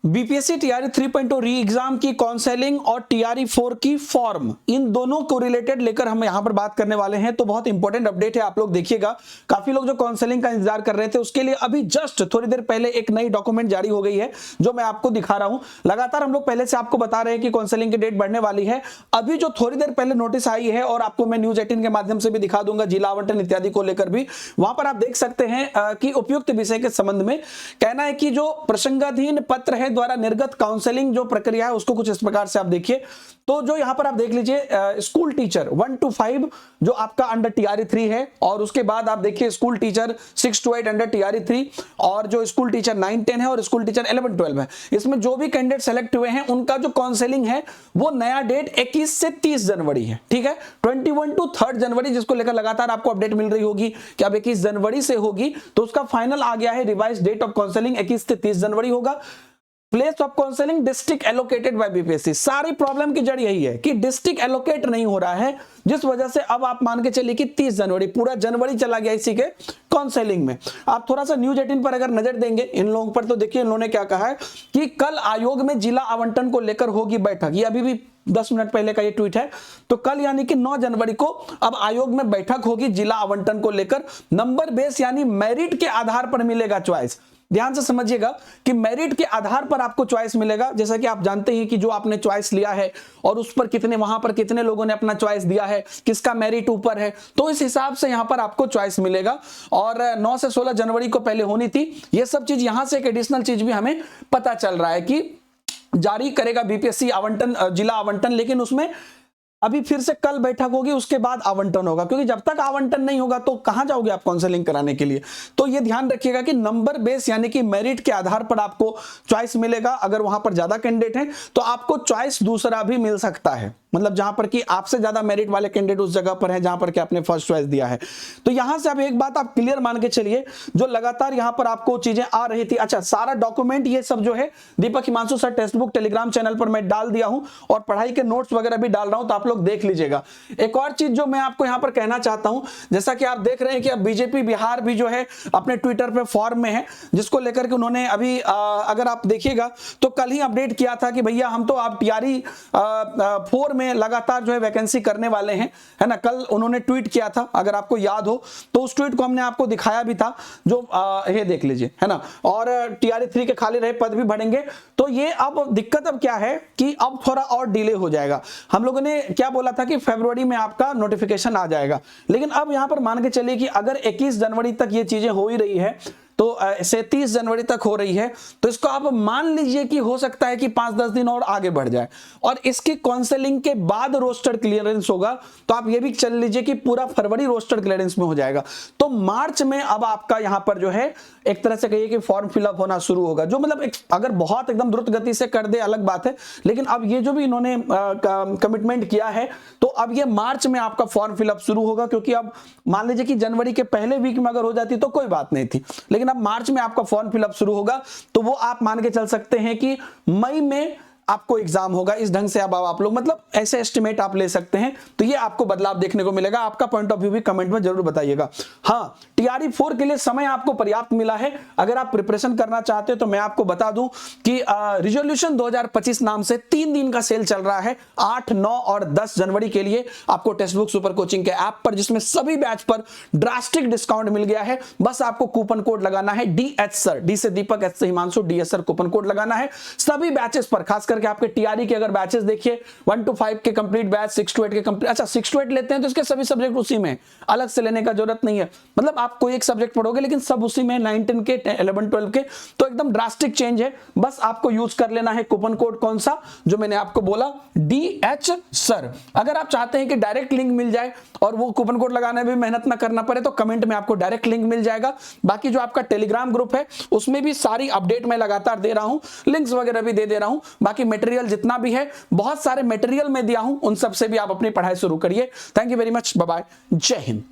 BPSC TRE 3.0 री exam की counselling और टीआरई 4 की फॉर्म, इन दोनों को रिलेटेड लेकर हम यहां पर बात करने वाले हैं। तो बहुत इंपॉर्टेंट अपडेट है, आप लोग देखिएगा। काफी लोग जो काउंसलिंग का इंतजार कर रहे थे, उसके लिए अभी जस्ट थोड़ी देर पहले एक नई डॉक्यूमेंट जारी हो गई है, जो मैं आपको दिखा रहा हूं। लगातार हम लोग पहले से आपको बता रहे हैं कि काउंसलिंग की डेट बढ़ने वाली है। अभी जो थोड़ी देर पहले नोटिस आई है, और आपको मैं न्यूज 18 के माध्यम से भी दिखा दूंगा, जिला आवंटन इत्यादि को लेकर भी, वहां पर आप देख सकते हैं कि उपयुक्त विषय के संबंध में कहना है कि जो प्रसंगाधीन पत्र है द्वारा निर्गत काउंसलिंग जो प्रक्रिया है, उसको कुछ इस प्रकार से आप देखिए। तो जो यहां पर आप देख लीजिए, स्कूल टीचर 1 to 5 जो आपका अंडर टीआरई 3 है, और उसके बाद आप देखिए school teacher 6 to 8 under TRE 3, और जो स्कूल टीचर 9-10 है, और स्कूल टीचर 11-12 है। इसमें जो भी कैंडिडेट सेलेक्ट हुए हैं, उनका जो काउंसलिंग है वो नया डेट 21 से 30 जनवरी है, ठीक है। 21 to 3 जनवरी, जिसको लेकर लगातार आपको अपडेट मिल रही होगी कि अब 21 जनवरी से होगी, तो उसका फाइनल आ गया है। रिवाइज डेट ऑफ काउंसलिंग 21 से 30 जनवरी होगा। Place of counselling district allocated by BPSC. सारी प्रॉब्लम की जड़ यही है कि डिस्ट्रिक्ट एलोकेट नहीं हो रहा है, जिस वजह से अब आप मान के चलिए कि 30 जनवरी, पूरा जनवरी चला गया इसी के काउंसलिंग में। आप थोड़ा सा न्यूज 18 पर अगर नजर देंगे इन लोगों पर, तो देखिए इन लोगों ने क्या कहा है कि कल आयोग में जिला आवंटन को लेकर होगी बैठक। ये अभी भी 10 मिनट पहले का ये ट्वीट है। तो कल यानी कि 9 जनवरी को अब आयोग में बैठक होगी जिला आवंटन को लेकर। नंबर बेस यानी मेरिट के आधार पर मिलेगा चॉइस। ध्यान से समझिएगा कि मेरिट के आधार पर आपको चॉइस मिलेगा। जैसा कि आप जानते हैं कि जो आपने चॉइस लिया है, और उस पर कितने, वहां पर कितने लोगों ने अपना चॉइस दिया है, किसका मेरिट ऊपर है, तो इस हिसाब से यहां पर आपको चॉइस मिलेगा। और 9 से 16 जनवरी को पहले होनी थी। ये सब चीज यहां से एक एडिशनल चीज भी हमें पता चल रहा है कि जारी करेगा बीपीएससी आवंटन, जिला आवंटन, लेकिन उसमें अभी फिर से कल बैठक होगी, उसके बाद आवंटन होगा। क्योंकि जब तक आवंटन नहीं होगा तो कहां जाओगे आप काउंसलिंग कराने के लिए। तो ये ध्यान रखिएगा कि नंबर बेस यानी कि मेरिट के आधार पर आपको चॉइस मिलेगा। अगर वहां पर ज्यादा कैंडिडेट हैं तो आपको चॉइस दूसरा भी मिल सकता है, मतलब जहां पर कि आपसे ज्यादा मेरिट वाले कैंडिडेट उस जगह पर हैं जहां पर कि आपने फर्स्ट चॉइस दिया है। तो यहां से अब एक बात आप क्लियर मान के चलिए, जो लगातार यहां पर आपको चीजें आ रही थी। अच्छा, सारा डॉक्यूमेंट ये सब जो है Deepak Himanshu sir text book Telegram channel पर मैं डाल दिया हूं, और पढ़ाई के नोट्स वगैरह भी डाल रहा हूं, तो आप लोग देख लीजिएगा। एक और चीज जो मैं आपको यहां पर कहना चाहता हूं, जैसा कि आप देख रहे हैं कि अब बीजेपी बिहार भी जो है अपने ट्विटर पे फॉर्म में है, जिसको लेकर के उन्होंने अभी अगर आप देखिएगा तो कल ही अपडेट किया था कि भैया हम तो आप टीआरई 4 में लगातार जो है वैकेंसी करने वाले हैं, है ना। कल उन्होंने ट्वीट किया था, अगर आपको याद हो तो उस ट्वीट को हमने आपको दिखाया भी था, जो ये देख लीजिए, है ना। और टीआरई 3 के खाली रहे पद भी बढ़ेंगे। तो ये अब दिक्कत अब क्या है कि अब थोड़ा और डिले हो जाएगा। हम लोगों ने क्या बोला था कि फरवरी में आपका नोटिफिकेशन आ जाएगा, लेकिन अब यहां पर मान के चलिए कि अगर 21 जनवरी तक ये चीजें हो ही रही है, तो से 30 जनवरी तक हो रही है, तो इसको आप मान लीजिए कि हो सकता है कि 5-10 दिन और आगे बढ़ जाए, और इसकी काउंसलिंग के बाद रोस्टर क्लियरेंस होगा। तो आप ये भी चल लीजिए कि पूरा फरवरी रोस्टर क्लियरेंस में हो जाएगा। तो मार्च में अब आपका यहां पर जो है एक तरह से कहिए कि फॉर्म फिलअप होना शुरू होगा। जो मतलब अगर बहुत एकदम द्रुत गति से कर दे अलग बात है, लेकिन अब ये जो भी इन्होंने कमिटमेंट किया है, तो अब ये मार्च में आपका फॉर्म फिलअप शुरू होगा। क्योंकि अब मान लीजिए कि जनवरी के पहले वीक में अगर हो जाती तो कोई बात नहीं थी, लेकिन अब मार्च में आपका फॉर्म फिलअप शुरू होगा। तो वो आप मान के चल सकते हैं कि मई में आपको एग्जाम होगा। इस ढंग से अब आप लोग मतलब ऐसे एस्टिमेट आप ले सकते हैं। तो ये आपको बदलाव देखने को मिलेगा। आपका पॉइंट ऑफ व्यू भी कमेंट में जरूर बताइएगा। हाँ, टीआरई 4 के लिए समय आपको पर्याप्त मिला है। अगर आप प्रिपरेशन करना चाहते हो तो मैं आपको बता दूं कि रिजोल्यूशन 2025 नाम से 3 दिन का सेल चल रहा है, 8, 9 और 10 जनवरी के लिए आपको टेक्स्ट बुक सुपर कोचिंग के ऐप पर, जिसमें सभी बैच पर ड्रास्टिक डिस्काउंट मिल गया है। बस आपको कूपन कोड लगाना है DH सर, डी से दीपक, एच से Himanshu, DS sir coupon code लगाना है सभी बैचेस पर। खास करके आपके टीआरई के अगर बैचेस देखिए, 1 to 5 के कंप्लीट बैच, 6 to 8 के कंप्लीट। अच्छा, 6 to 8 लेते हैं तो इसके सभी सब्जेक्ट उसी में, अलग से लेने का जरूरत नहीं है। मतलब आप कोई एक सब्जेक्ट पढ़ोगे लेकिन सब उसी में, 9-10 के, 11-12 के। तो एकदम ड्रास्टिक चेंज है। बस आपको यूज कर लेना है कूपन कोड कौन सा, जो मैंने आपको बोला, DH सर। अगर आप चाहते हैं कि डायरेक्ट लिंक मिल जाए और वो कूपन कोड लगाने में मेहनत ना करना पड़े, तो कमेंट में आपको डायरेक्ट लिंक मिल जाएगा। बाकी जो आपका टेलीग्राम ग्रुप है उसमें भी सारी अपडेट मैं लगातार दे रहा हूं, लिंक्स वगैरह भी दे रहा हूं। बाकी मटेरियल जितना भी है, बहुत सारे मटेरियल में दिया हूं, उन सब से भी आप अपनी पढ़ाई शुरू करिए। Thank you very much, bye bye, जय हिंद।